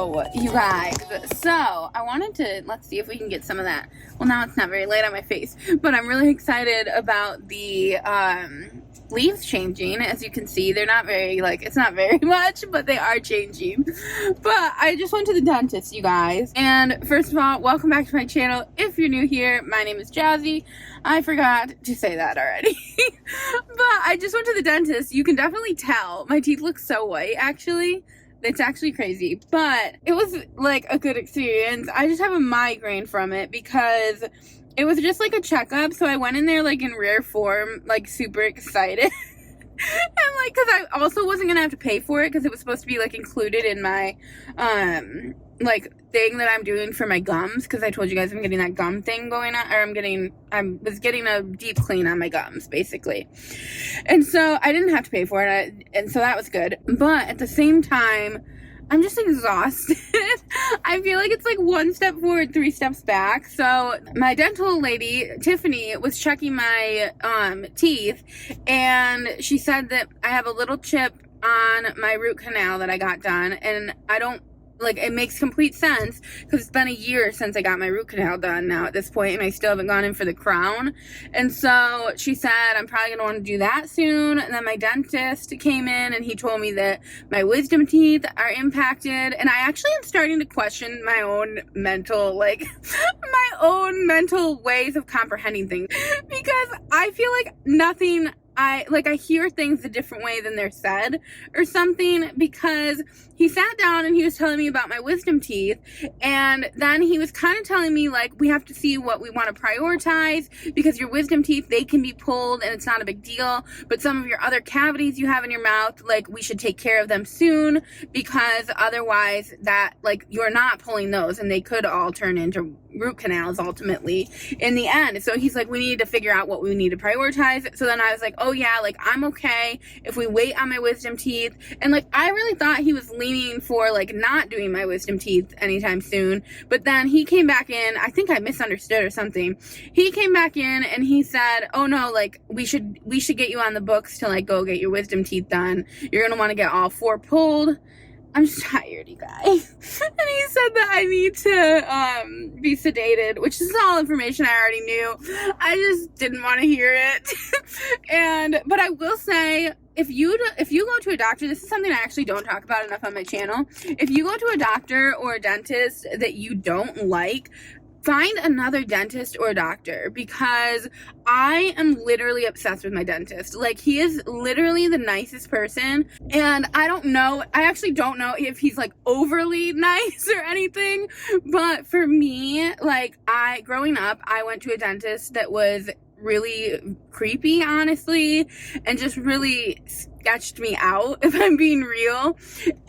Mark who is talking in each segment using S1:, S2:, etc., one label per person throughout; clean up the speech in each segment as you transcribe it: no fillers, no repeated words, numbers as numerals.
S1: So, you guys, I wanted to, let's see if we can get some of that. Well, now it's not very light on my face, but I'm really excited about the leaves changing. As you can see, they're not very, it's not very much, but they are changing. But I just went to the dentist, you guys. And first of all, welcome back to my channel. If you're new here, my name is Jazzy. I forgot to say that already. But I just went to the dentist. You can definitely tell. My teeth look so white, actually. It's actually crazy, but it was like a good experience. I just have a migraine from it because it was just like a checkup. So I went in there like in rare form, like super excited. And like, cause I also wasn't gonna have to pay for it because it was supposed to be like included in my, like thing that I'm doing for my gums. Cause I told you guys I'm getting that gum thing going on, or I was getting a deep clean on my gums basically. And so I didn't have to pay for it. And so that was good. But at the same time, I'm just exhausted. I feel like it's like one step forward, three steps back. So my dental lady, Tiffany, was checking my teeth, and she said that I have a little chip on my root canal that I got done, and I don't, it makes complete sense because it's been a year since I got my root canal done now at this point, and I still haven't gone in for the crown. And so she said I'm probably gonna want to do that soon. And then my dentist came in and he told me that my wisdom teeth are impacted, and I actually am starting to question my own mental my own mental ways of comprehending things, because I feel like nothing, I hear things a different way than they're said or something, because he sat down and he was telling me about my wisdom teeth, and then he was kind of telling me we have to see what we want to prioritize, because your wisdom teeth, they can be pulled and it's not a big deal, but some of your other cavities you have in your mouth, we should take care of them soon, because otherwise that you're not pulling those and they could all turn into root canals ultimately in the end. So he's like, we need to figure out what we need to prioritize. So then I was like, oh yeah, I'm okay if we wait on my wisdom teeth. And I really thought he was leaning for not doing my wisdom teeth anytime soon. But then he came back in, I think I misunderstood or something. He came back in and he said, oh no, we should get you on the books to go get your wisdom teeth done. You're gonna want to get all 4 pulled. I'm just tired, you guys. And he said that I need to be sedated, which is all information I already knew. I just didn't want to hear it. But I will say, if you go to a doctor, this is something I actually don't talk about enough on my channel. If you go to a doctor or a dentist that you don't like, find another dentist or doctor, because I am literally obsessed with my dentist. He is literally the nicest person, and I actually don't know if he's overly nice or anything, but for me, growing up, I went to a dentist that was really creepy, honestly, and just really sketched me out, if I'm being real.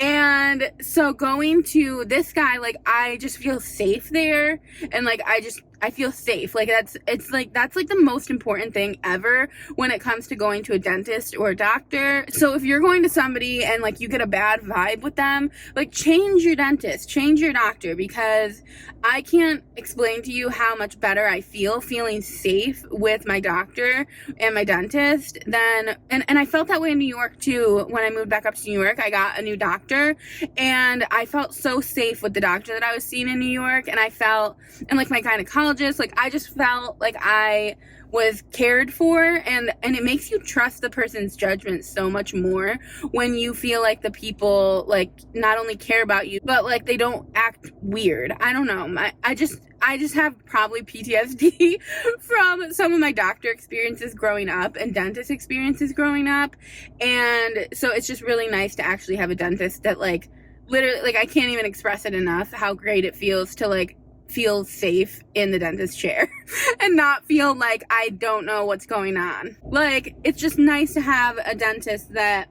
S1: And so going to this guy, I just feel safe there, and I feel safe. That's the most important thing ever when it comes to going to a dentist or a doctor. So if you're going to somebody and you get a bad vibe with them, change your dentist, change your doctor, because I can't explain to you how much better I feel feeling safe with my doctor and my dentist than, and I felt that way in New York too. When I moved back up to New York, I got a new doctor, and I felt so safe with the doctor that I was seeing in New York, and I felt, and my gynecologist, I just felt like I was cared for, and it makes you trust the person's judgment so much more when you feel like the people not only care about you, but they don't act weird. I don't know. I just have probably PTSD from some of my doctor experiences growing up and dentist experiences growing up, and so it's just really nice to actually have a dentist that literally I can't even express it enough how great it feels to feel safe in the dentist chair and not feel like I don't know what's going on. It's just nice to have a dentist that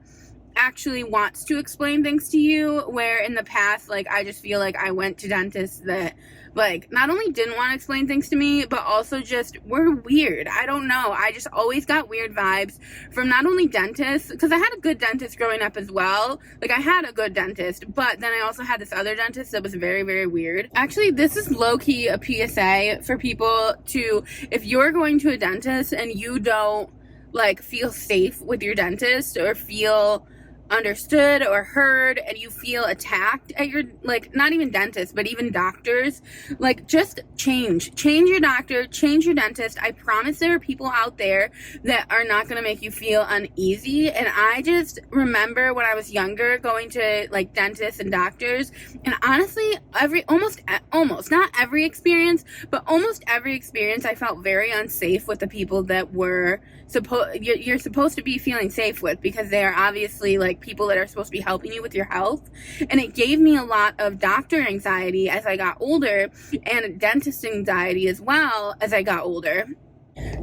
S1: actually wants to explain things to you, where in the past, I just feel like I went to dentists that not only didn't want to explain things to me, but also just were weird. I don't know. I just always got weird vibes from not only dentists, because I had a good dentist growing up as well. I had a good dentist, but then I also had this other dentist that was very, very weird. Actually, this is low-key a PSA for people to, if you're going to a dentist and you don't feel safe with your dentist, or feel understood or heard, and you feel attacked at your, like, not even dentist, but even doctors, like, just change your doctor, change your dentist. I promise there are people out there that are not going to make you feel uneasy. And I just remember when I was younger going to, like, dentists and doctors, and honestly, almost not every experience, but almost every experience, I felt very unsafe with the people that were you're supposed to be feeling safe with, because they are obviously, like, people that are supposed to be helping you with your health. And it gave me a lot of doctor anxiety as I got older, and dentist anxiety as well as I got older.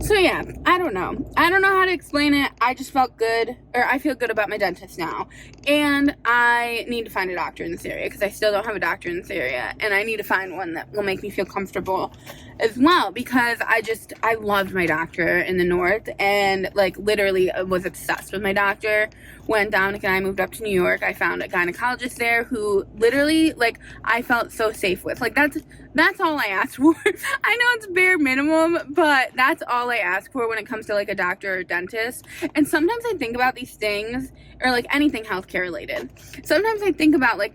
S1: So yeah, I don't know how to explain it. I just felt good, or I feel good about my dentist now, and I need to find a doctor in this area, because I still don't have a doctor in this area, and I need to find one that will make me feel comfortable as well, because I loved my doctor in the north, and, like, literally was obsessed with my doctor. When Dominic and I moved up to New York, I found a gynecologist there who literally, like, I felt so safe with. Like, that's all I asked for. I know it's bare minimum, but that's all I ask for when it comes to, like, a doctor or dentist. And sometimes I think about these things, or, like, anything healthcare related. Sometimes I think about, like,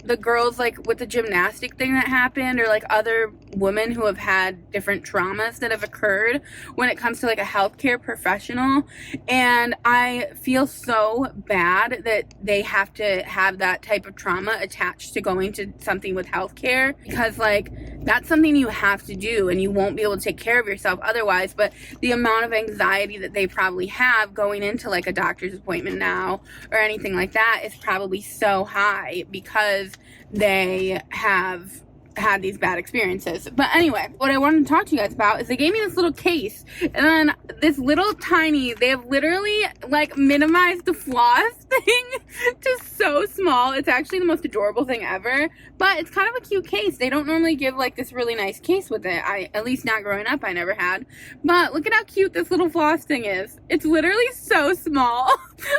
S1: the girls, like, with the gymnastic thing that happened, or, like, other women who have had different traumas that have occurred when it comes to, like, a healthcare professional. And I feel so bad that they have to have that type of trauma attached to going to something with healthcare, because, like, that's something you have to do, and you won't be able to take care of yourself otherwise. But the amount of anxiety that they probably have going into, like, a doctor's appointment now or anything like that is probably so high, because they have had these bad experiences. But anyway, what I wanted to talk to you guys about is they gave me this little case, and then this little tiny, they have literally, like, minimized the floss thing to so small. It's actually the most adorable thing ever, but it's kind of a cute case. They don't normally give, like, this really nice case with it. At least not growing up, I never had. But look at how cute this little floss thing is. It's literally so small.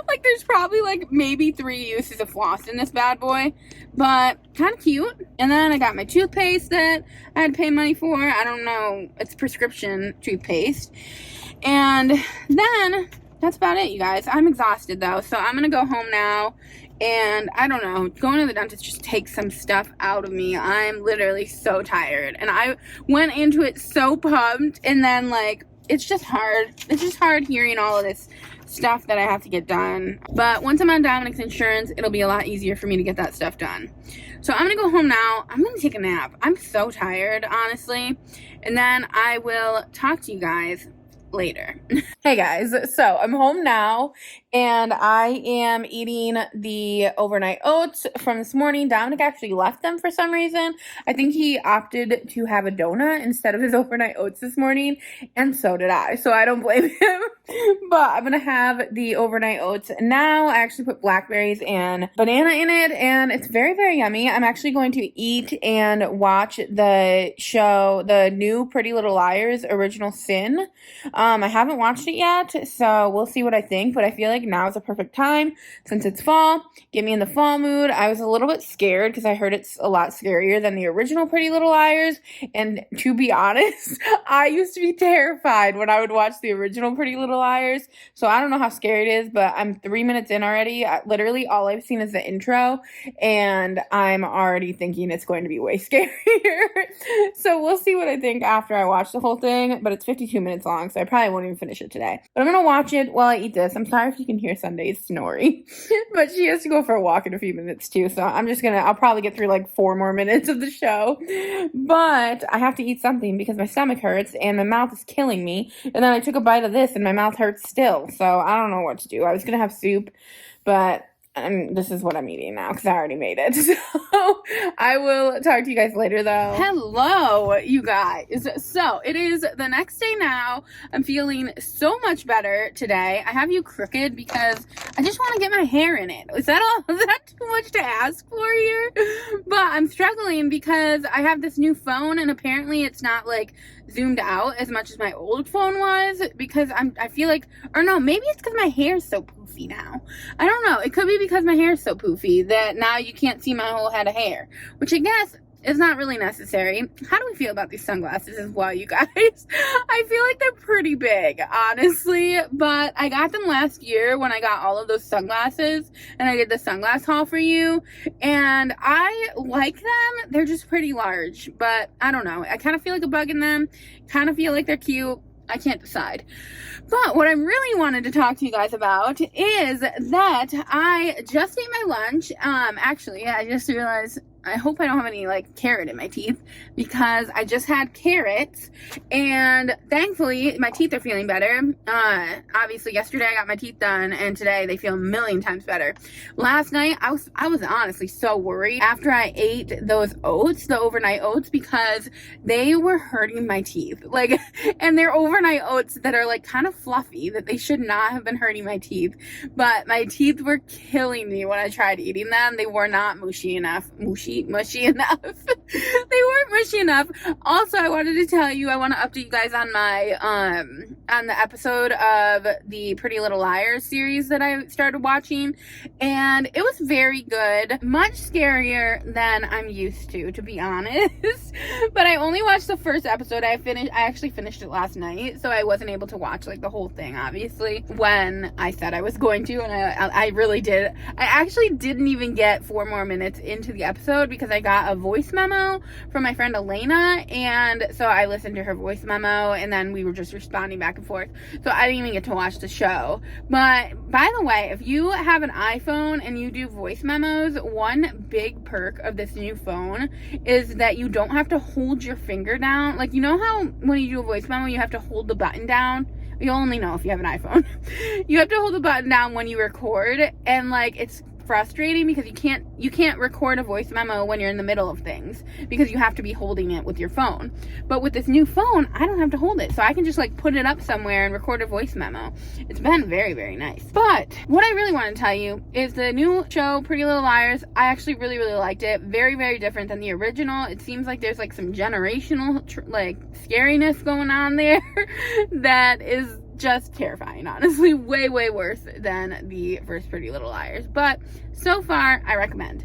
S1: Like, there's probably, like, maybe 3 uses of floss in this bad boy, but kind of cute. And then I got my toothpaste that I had to pay money for. I don't know, it's prescription toothpaste. And then that's about it, you guys. I'm exhausted though, so I'm gonna go home now. And I don't know, going to the dentist just takes some stuff out of me. I'm literally so tired, and I went into it so pumped, and then, like, it's just hard. It's just hard hearing all of this stuff that I have to get done. But once I'm on Dominic's insurance, it'll be a lot easier for me to get that stuff done. So I'm gonna go home now. I'm gonna take a nap. I'm so tired, honestly. And then I will talk to you guys later. Hey guys, so I'm home now, and I am eating the overnight oats from this morning. Dominic actually left them for some reason. I think he opted to have a donut instead of his overnight oats this morning, and so did I, so I don't blame him. But I'm gonna have the overnight oats now. I actually put blackberries and banana in it, and it's very, very yummy. I'm actually going to eat and watch the show, the new Pretty Little Liars Original Sin. I haven't watched it yet, so we'll see what I think, but I feel like now is a perfect time since it's fall. Get me in the fall mood. I was a little bit scared because I heard it's a lot scarier than the original Pretty Little Liars, and to be honest, I used to be terrified when I would watch the original Pretty Little Liars, so I don't know how scary it is, but I'm 3 minutes in already. Literally, all I've seen is the intro, and I'm already thinking it's going to be way scarier. So we'll see what I think after I watch the whole thing, but it's 52 minutes long, so I probably won't even finish it today. But I'm gonna watch it while I eat this. I'm sorry if you can hear Sunday's snoring, but she has to go for a walk in a few minutes too, so I'll probably get through like 4 more minutes of the show, but I have to eat something because my stomach hurts and my mouth is killing me, and then I took a bite of this and my mouth hurts still, so I don't know what to do. I was gonna have soup, but this is what I'm eating now because I already made it. So I will talk to you guys later though. Hello, you guys. So it is the next day now. I'm feeling so much better today. I have you crooked because I just want to get my hair in it. Is that all? Is that too much to ask for here? But I'm struggling because I have this new phone, and apparently it's not like zoomed out as much as my old phone was, because I feel like, or no, maybe it's because my hair is so poofy now. I don't know. It could be because my hair is so poofy that now you can't see my whole head of hair, which I guess it's not really necessary. How do we feel about these sunglasses as well, you guys? I feel like they're pretty big, honestly, but I got them last year when I got all of those sunglasses and I did the sunglass haul for you, and I like them. They're just pretty large, but I don't know. I kind of feel like a bug in them, kind of feel like they're cute. I can't decide. But what I really wanted to talk to you guys about is that I just ate my lunch. Actually, I just realized I hope I don't have any like carrot in my teeth because I just had carrots and thankfully my teeth are feeling better. Obviously yesterday I got my teeth done and today they feel a million times better. Last night I was honestly so worried after I ate those oats, the overnight oats, because they were hurting my teeth. Like, and they're overnight oats that are like kind of fluffy, that they should not have been hurting my teeth, but my teeth were killing me when I tried eating them. They were not mushy enough. Mushy enough. They weren't mushy enough. Also, I wanted to tell you, I want to update you guys on my on the episode of the Pretty Little Liars series that I started watching, and it was very good. Much scarier than I'm used to be honest. But I only watched the first episode. I actually finished it last night, so I wasn't able to watch like the whole thing, obviously, when I said I was going to, and I really did. I actually didn't even get 4 more minutes into the episode because I got a voice memo from my friend Elena, and so I listened to her voice memo and then we were just responding back and forth, so I didn't even get to watch the show. But by the way, if you have an iPhone and you do voice memos, one big perk of this new phone is that you don't have to hold your finger down. Like, you know how when you do a voice memo you have to hold the button down? You'll only know if you have an iPhone. You have to hold the button down when you record, and like it's frustrating because you can't record a voice memo when you're in the middle of things because you have to be holding it with your phone. But with this new phone, I don't have to hold it, so I can just like put it up somewhere and record a voice memo. It's been very, very nice. But what I really want to tell you is the new show Pretty Little Liars. I actually really, really liked it. Very, very different than the original. It seems like there's like some generational like scariness going on there that is just terrifying, honestly. Way, way worse than the first Pretty Little Liars. But so far, I recommend.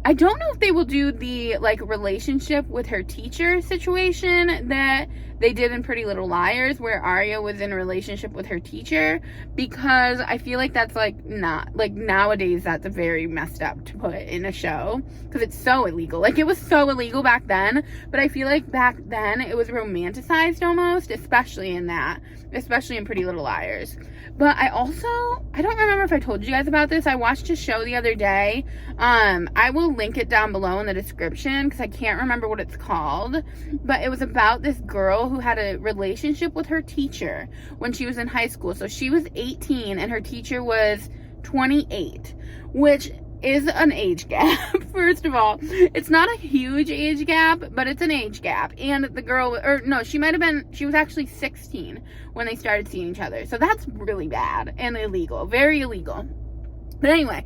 S1: I don't know if they will do the like relationship with her teacher situation that they did in Pretty Little Liars, where Aria was in a relationship with her teacher, because I feel like that's like not like nowadays that's very messed up to put in a show because it's so illegal. Like, it was so illegal back then, but I feel like back then it was romanticized almost, especially in Pretty Little Liars. But I don't remember if I told you guys about this. I watched a show the other day. I will link it down below in the description because I can't remember what it's called. But it was about this girl who had a relationship with her teacher when she was in high school. So she was 18 and her teacher was 28, which is an age gap. First of all, it's not a huge age gap, but it's an age gap. And the girl, or no, she was actually 16 when they started seeing each other. So that's really bad and illegal, very illegal. But anyway,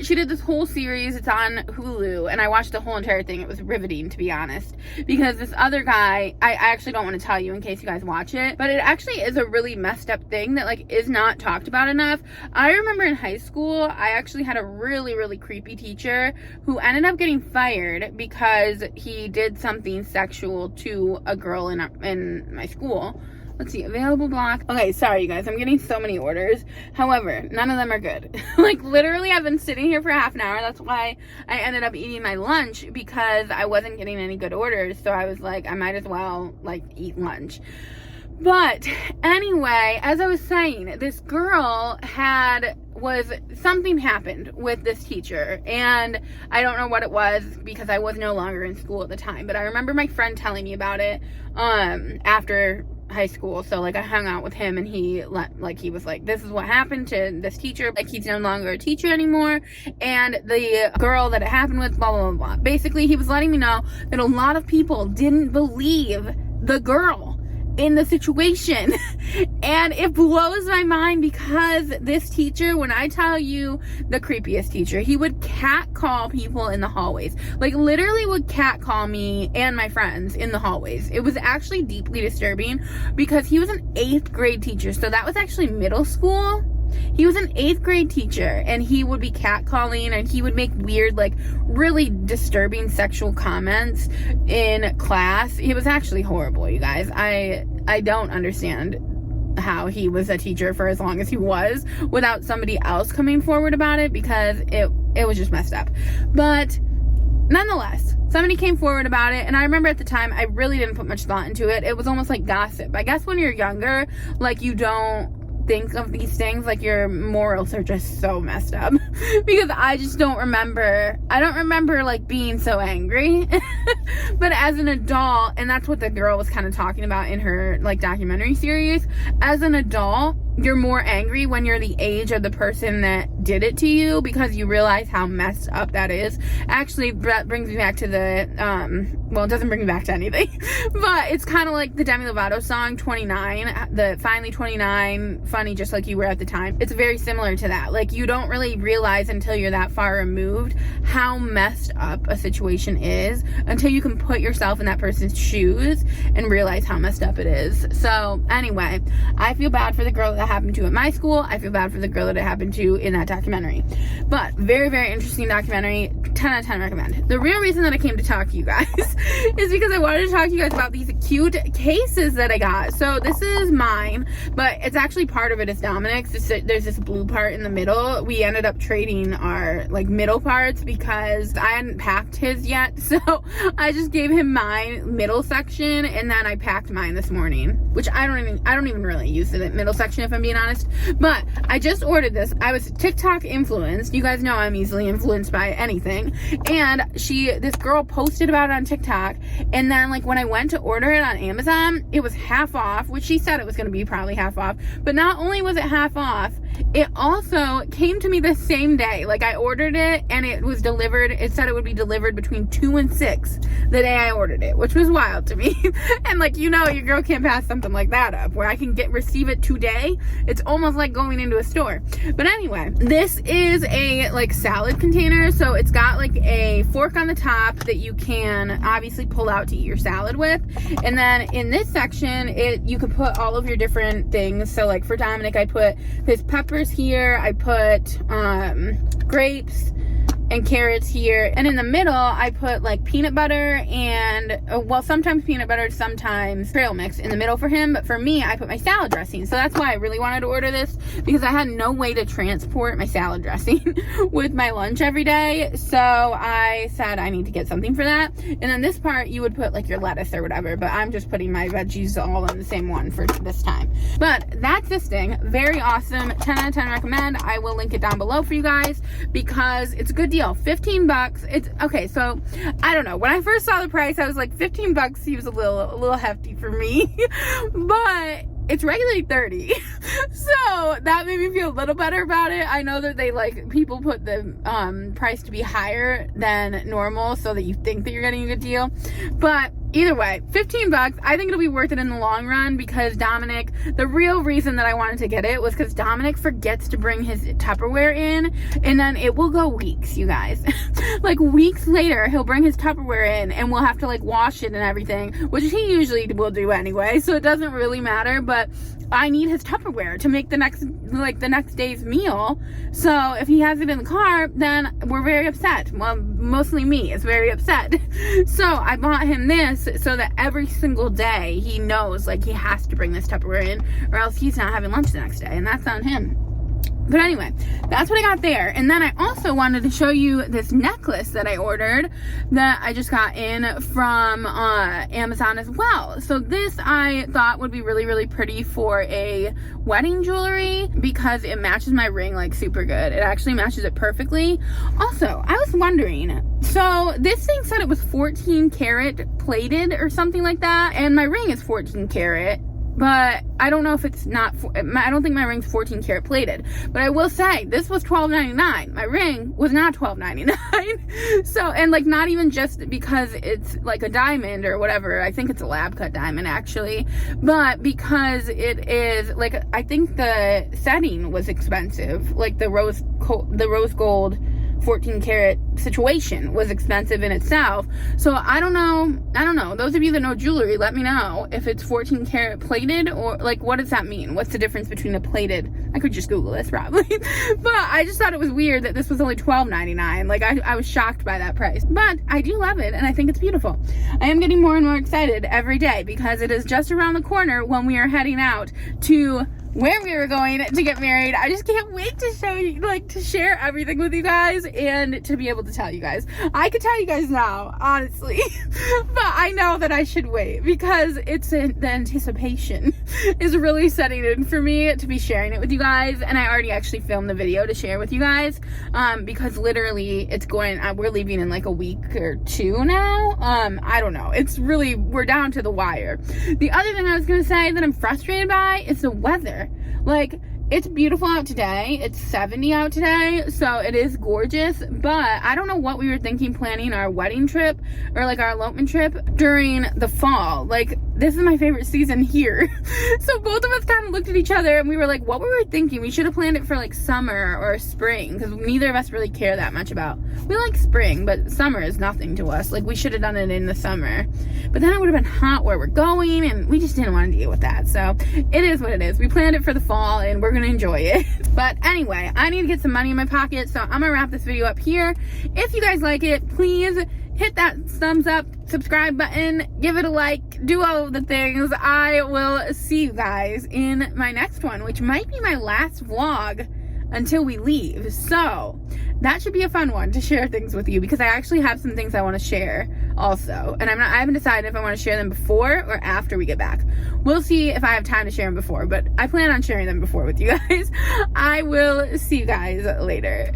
S1: she did this whole series. It's on Hulu, and I watched the whole entire thing. It was riveting, to be honest, because this other guy, I actually don't want to tell you in case you guys watch it, but it actually is a really messed up thing that like is not talked about enough. I remember in high school, I actually had a really, really creepy teacher who ended up getting fired because he did something sexual to a girl in my school. Let's see, available block. Okay, sorry you guys, I'm getting so many orders. However, none of them are good. Like, literally, I've been sitting here for half an hour. That's why I ended up eating my lunch, because I wasn't getting any good orders. So I was like, I might as well, like, eat lunch. But anyway, as I was saying, this girl something happened with this teacher, and I don't know what it was because I was no longer in school at the time, but I remember my friend telling me about it after high school. So like I hung out with him, and he was like, this is what happened to this teacher, like he's no longer a teacher anymore, and the girl that it happened with, blah blah blah blah. Basically, he was letting me know that a lot of people didn't believe the girl in the situation. And it blows my mind because this teacher, when I tell you, the creepiest teacher, he would catcall people in the hallways. Like, literally would catcall me and my friends in the hallways. It was actually deeply disturbing because he was an 8th grade teacher, so that was actually middle school. he was an 8th grade teacher, and he would be catcalling, and he would make weird, like, really disturbing sexual comments in class. He was actually horrible, you guys. I don't understand how he was a teacher for as long as he was without somebody else coming forward about it, because it was just messed up. But nonetheless, somebody came forward about it, and I remember at the time I really didn't put much thought into it. It was almost like gossip. I guess when you're younger, like, you don't think of these things, like, your morals are just so messed up because I just don't remember like being so angry. But as an adult, and that's what the girl was kind of talking about in her, like, documentary series, as an adult, you're more angry when you're the age of the person that did it to you, because you realize how messed up that is. Actually, that brings me back to the, well, it doesn't bring me back to anything, but it's kind of like the Demi Lovato song, 29, the Finally 29, funny just like you were at the time. It's very similar to that. Like, you don't really realize until you're that far removed how messed up a situation is, until you can put yourself in that person's shoes and realize how messed up it is. So, anyway, I feel bad for the girl that happened to at my school. I feel bad for the girl that it happened to in that documentary. But very, very interesting documentary. 10 out of 10 recommend. The real reason that I came to talk to you guys is because I wanted to talk to you guys about these cute cases that I got. So this is mine, but it's actually part of it is Dominic's. There's this blue part in the middle. We ended up trading our, like, middle parts because I hadn't packed his yet. So I just gave him my middle section, and then I packed mine this morning, which I don't even really use the middle section, if I'm being honest. But I just ordered this. I was TikTok influenced. You guys know I'm easily influenced by anything. And this girl posted about it on TikTok, and then, like, when I went to order it on Amazon, it was half off, which she said it was going to be probably half off. But not only was it half off, it also came to me the same day. Like, I ordered it and it was delivered. It said it would be delivered between 2 and 6 the day I ordered it, which was wild to me. And, like, you know, your girl can't pass something like that up where I can receive it today. It's almost like going into a store. But anyway, this is a, like, salad container. So it's got, like, a fork on the top that you can obviously pull out to eat your salad with. And then in this section, you can put all of your different things. So, like, for Dominic, I put his peppers here. I put grapes and carrots here, and in the middle I put, like, peanut butter and well, sometimes peanut butter, sometimes trail mix in the middle for him, but for me I put my salad dressing. So that's why I really wanted to order this, because I had no way to transport my salad dressing with my lunch every day. So I said I need to get something for that. And then this part you would put, like, your lettuce or whatever, but I'm just putting my veggies all in the same one for this time. But that's this thing. Very awesome. 10 out of 10 recommend. I will link it down below for you guys because it's a good deal. $15. It's okay. So I don't know, when I first saw the price I was like, $15 seems a little hefty for me. But it's regularly $30. So that made me feel a little better about it. I know that people put the price to be higher than normal so that you think that you're getting a good deal. But either way, $15. I think it'll be worth it in the long run, because Dominic, the real reason that I wanted to get it was because Dominic forgets to bring his Tupperware in, and then it will go weeks, you guys. Like, weeks later, he'll bring his Tupperware in, and we'll have to, like, wash it and everything, which he usually will do anyway, so it doesn't really matter. But I need his Tupperware to make the next day's meal. So if he has it in the car, then we're very upset. Well, mostly me is very upset. So I bought him this so that every single day he knows, like, he has to bring this Tupperware in, or else he's not having lunch the next day, and that's on him. But anyway, that's what I got there. And then I also wanted to show you this necklace that I ordered that I just got in from Amazon as well. So this I thought would be really, really pretty for a wedding jewelry because it matches my ring, like, super good. It actually matches it perfectly. Also, I was wondering, so this thing said it was 14 karat plated or something like that, and my ring is 14 karat. But I don't know if it's not, I don't think my ring's 14 karat plated. But I will say, this was $12.99. My ring was not $12.99. So, and, like, not even just because it's, like, a diamond or whatever. I think it's a lab cut diamond, actually. But because it is, like, I think the setting was expensive. Like, the rose gold 14 karat situation was expensive in itself. So I don't know. Those of you that know jewelry, let me know if it's 14 karat plated, or like, what does that mean? What's the difference between a plated? I could just Google this probably. But I just thought it was weird that this was only $12.99. Like, I was shocked by that price. But I do love it, and I think it's beautiful. I am getting more and more excited every day because it is just around the corner when we are heading out to where we were going to get married. I just can't wait to show you, like, to share everything with you guys and to be able to tell you guys. I could tell you guys now, honestly, but I know that I should wait because the anticipation is really setting in for me to be sharing it with you guys. And I already actually filmed the video to share with you guys, because literally we're leaving in like a week or two now. I don't know. It's really, we're down to the wire. The other thing I was going to say that I'm frustrated by is the weather. Like, it's beautiful out today. It's 70 out today, so it is gorgeous, but I don't know what we were thinking planning our wedding trip or like our elopement trip during the fall. Like, this is my favorite season here. So both of us kind of looked at each other and we were like, what were we thinking? We should have planned it for like summer or spring, because neither of us really care that much about. We like spring, but summer is nothing to us. Like, we should have done it in the summer, but then it would have been hot where we're going and we just didn't want to deal with that. So it is what it is. We planned it for the fall and we're gonna enjoy it. But anyway, I need to get some money in my pocket, so I'm gonna wrap this video up here. If you guys like it, please hit that thumbs up, subscribe button, give it a like, do all of the things. I will see you guys in my next one, which might be my last vlog until we leave. So that should be a fun one to share things with you, because I actually have some things I want to share also, and I haven't decided if I want to share them before or after we get back. We'll see if I have time to share them before, but I plan on sharing them before with you guys. I will see you guys later.